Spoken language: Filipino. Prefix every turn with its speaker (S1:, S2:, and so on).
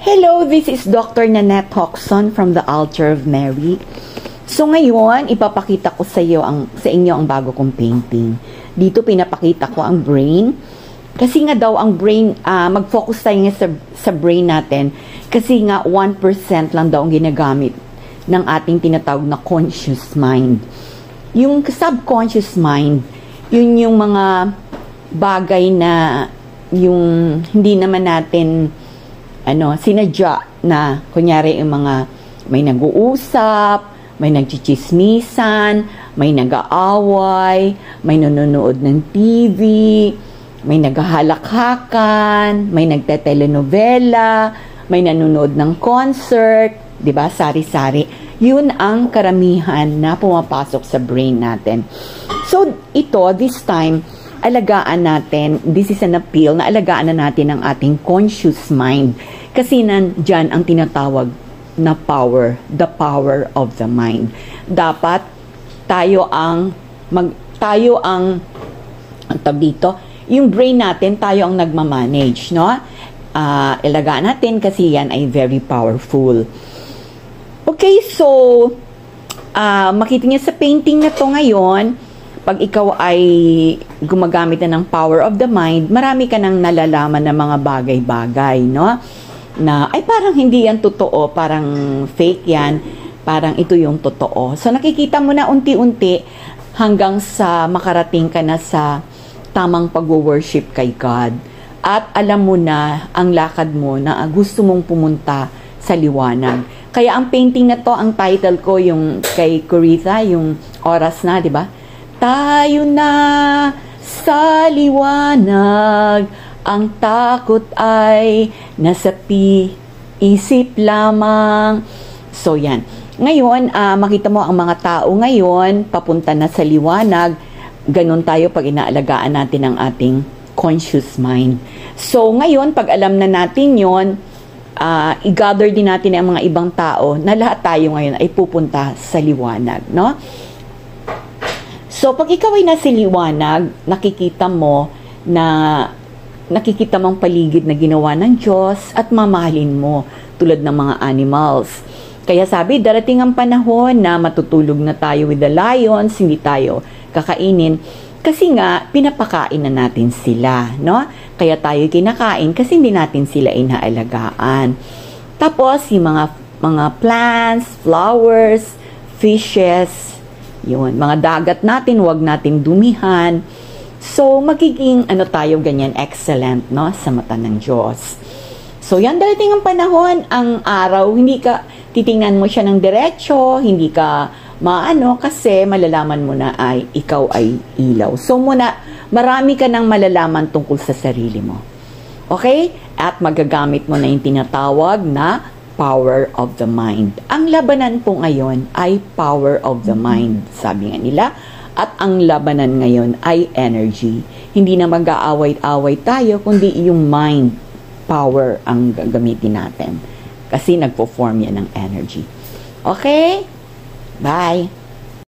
S1: Hello, this is Dr. Nanette Hoxon from the Altar of Mary. So ngayon, ipapakita ko sa inyo ang bago kong painting. Dito pinapakita ko ang brain. Kasi nga daw ang brain, mag-focus tayo nga sa brain natin. Kasi nga 1% lang daw ang ginagamit ng ating tinatawag na conscious mind. Yung subconscious mind, yun yung mga bagay na yung hindi naman natin sinadya na, kunyari yung mga may nag-uusap, may nagchichismisan, may nag-aaway, may nanonood ng TV, may naghahalakhakan, may nagtetelenovela, may nanonood ng concert, di ba? Sari-sari. Yun ang karamihan na pumapasok sa brain natin. So, this time, alagaan natin, this is an appeal na alagaan na natin ang ating conscious mind. Kasi nandyan ang tinatawag na power, the power of the mind. Dapat tayo ang dito, yung brain natin, tayo ang nagmamanage, no? Alagaan natin kasi yan ay very powerful. Okay, so, makita niyo sa painting na to ngayon, pag ikaw ay gumagamit na ng power of the mind, marami ka nang nalalaman ng mga bagay-bagay, no? Na, ay parang hindi yan totoo, parang fake yan, parang ito yung totoo. So, nakikita mo na unti-unti hanggang sa makarating ka na sa tamang pag-worship kay God. At alam mo na ang lakad mo na gusto mong pumunta sa liwanag. Kaya ang painting na to, ang title ko, yung kay Coritha, yung Oras Na, di ba? Tayo na sa liwanag, ang takot ay nasa isip lamang. So yan. Ngayon, makita mo ang mga tao ngayon, papunta na sa liwanag. Ganon tayo pag inaalagaan natin ang ating conscious mind. So ngayon, pag alam na natin yon, i-gather din natin ang mga ibang tao na lahat tayo ngayon ay pupunta sa liwanag, no? So, pag ikaw ay nasa liwanag, nakikita mo ang paligid na ginawa ng Diyos at mamahalin mo tulad ng mga animals. Kaya sabi, darating ang panahon na matutulog na tayo with the lions, hindi tayo kakainin. Kasi nga, pinapakain na natin sila, no? Kaya tayo kinakain kasi hindi natin sila inaalagaan. Tapos, yung mga plants, flowers, fishes, yun, mga dagat natin, huwag nating dumihan. So, magiging tayo ganyan, excellent, no? Sa mata ng Diyos. So, yan, darating ang panahon, ang araw, hindi ka, titingnan mo siya ng diretso, hindi ka kasi malalaman mo na ay ikaw ay ilaw. So, marami ka nang malalaman tungkol sa sarili mo. Okay? At magagamit mo na yung tinatawag na power of the mind. Ang labanan po ngayon ay power of the mind, sabi nga nila. At ang labanan ngayon ay energy. Hindi na mag-aaway-away tayo, kundi yung mind power ang gagamitin natin. Kasi nagpo-form yan ng energy. Okay? Bye!